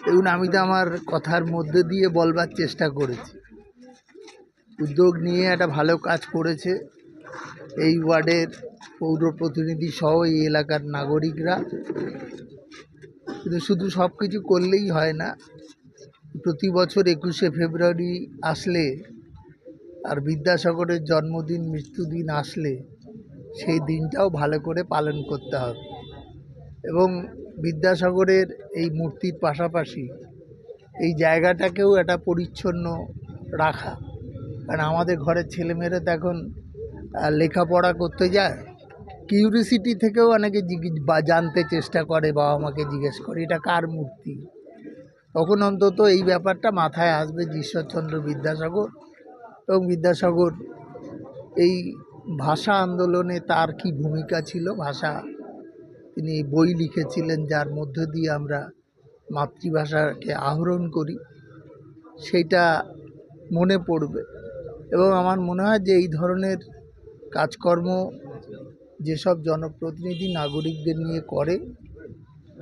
দেখুন, আমি তো আমার কথার মধ্যে দিয়ে বলবার চেষ্টা করেছি। উদ্যোগ নিয়ে একটা ভালো কাজ করেছে এই ওয়ার্ডের পৌর প্রতিনিধি সহ এই এলাকার নাগরিকরা। কিন্তু শুধু সব কিছু করলেই হয় না। প্রতি বছর 21শে ফেব্রুয়ারি আসলে আর বিদ্যাসাগরের জন্মদিন মৃত্যুদিন আসলে সেই দিনটাও ভালো করে পালন করতে হবে এবং বিদ্যাসাগরের এই মূর্তির পাশাপাশি এই জায়গাটাকেও একটা পরিচ্ছন্ন রাখা। কারণ আমাদের ঘরের ছেলেমেয়েরা তো এখন লেখাপড়া করতে যায়, কিউরিসিটি থেকেও অনেকে জানতে চেষ্টা করে, বাবা মাকে জিজ্ঞেস করে এটা কার মূর্তি। তখন অন্তত এই ব্যাপারটা মাথায় আসবে যে ঈশ্বরচন্দ্র বিদ্যাসাগর এবং বিদ্যাসাগর এই ভাষা আন্দোলনে তার কি ভূমিকা ছিল। তিনি বই লিখেছিলেন যার মধ্য দিয়ে আমরা মাতৃভাষাকে আহরণ করি, সেইটা মনে পড়বে। এবং আমার মনে হয় যে এই ধরনের কাজকর্ম যেসব জনপ্রতিনিধি নাগরিকদের নিয়ে করে,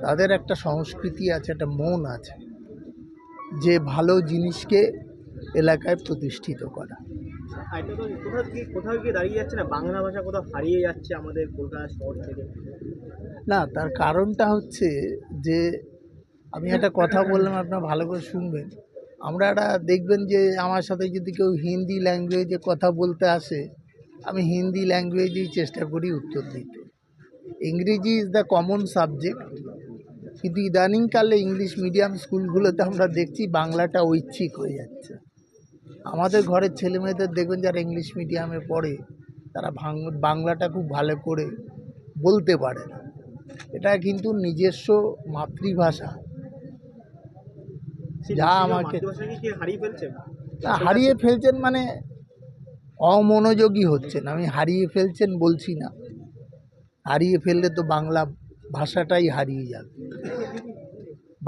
তাদের একটা সংস্কৃতি আছে, একটা মন আছে যে ভালো জিনিসকে এলাকায় প্রতিষ্ঠিত করা। কোথাও গিয়ে দাঁড়িয়ে যাচ্ছে না, বাংলা ভাষা কোথাও হারিয়ে যাচ্ছে আমাদের কলকাতা শহর থেকে? না, তার কারণটা হচ্ছে যে আমি একটা কথা বললাম, আপনারা ভালো করে শুনবেন। আমরা একটা দেখবেন যে আমার সাথে যদি কেউ হিন্দি ল্যাঙ্গুয়েজে কথা বলতে আসে, আমি হিন্দি ল্যাঙ্গুয়েজেই চেষ্টা করি উত্তর দিতে। ইংরেজি ইজ দ্য কমন সাবজেক্ট, কিন্তু ইদানিংকালে ইংলিশ মিডিয়াম স্কুলগুলোতে আমরা দেখছি বাংলাটা ঐচ্ছিক হয়ে যাচ্ছে। আমাদের ঘরের ছেলেমেয়েদের দেখবেন যারা ইংলিশ মিডিয়ামে পড়ে, তারা বাংলাটা খুব ভালো করে বলতে পারে না। এটা কিন্তু নিজস্ব মাতৃভাষা, যা আমাকে হারিয়ে ফেলছেন, মানে অমনোযোগী হচ্ছেন। আমি হারিয়ে ফেলছেন বলছি না, হারিয়ে ফেললে তো বাংলা ভাষাটাই হারিয়ে যাবে,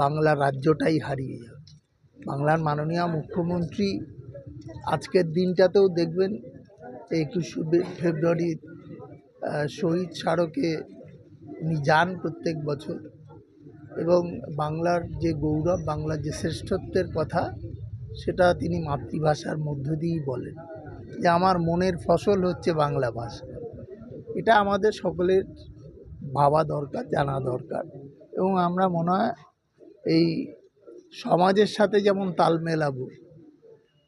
বাংলা রাজ্যটাই হারিয়ে যাবে। বাংলার মাননীয় মুখ্যমন্ত্রী আজকের দিনটাতেও দেখবেন 21শে ফেব্রুয়ারি শহীদ স্মারকে উনি যান প্রত্যেক বছর এবং বাংলার যে গৌরব, বাংলার যে শ্রেষ্ঠত্বের কথা, সেটা তিনি মাতৃভাষার মধ্য দিয়েই বলেন যে আমার মনের ফসল হচ্ছে বাংলা ভাষা। এটা আমাদের সকলের ভাবা দরকার, জানা দরকার। এবং আমরা মনে হয় এই সমাজের সাথে যেমন তাল মেলাবো,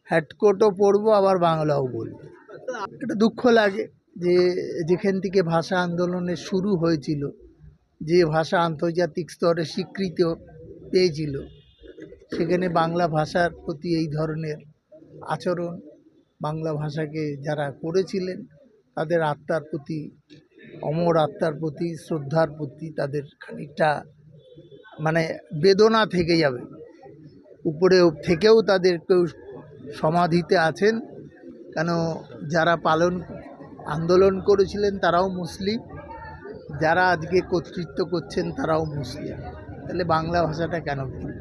হ্যাটকোটও পড়বো আবার বাংলাও বলবো। এটা দুঃখ লাগে যে যেখান থেকে ভাষা আন্দোলনের শুরু হয়েছিল, যে ভাষা আন্তর্জাতিক স্তরে স্বীকৃতি পেয়েছিল, সেখানে বাংলা ভাষার প্রতি এই ধরনের আচরণ, বাংলা ভাষাকে যারা করেছিলেন তাদের আত্মার প্রতি, অমর আত্মার প্রতি, শ্রদ্ধার প্রতি তাদের খানিকটা মানে বেদনা থেকে যাবে। উপরে থেকেও তাদের কেউ সমাধিতে আছেন, কেন যারা আন্দোলন করেছিলেন তারাও মুসলিম, যারা আজকে কর্তৃত্ব করছেন তারাও মুসলিম। তাহলে বাংলা ভাষাটা কেন ভুল?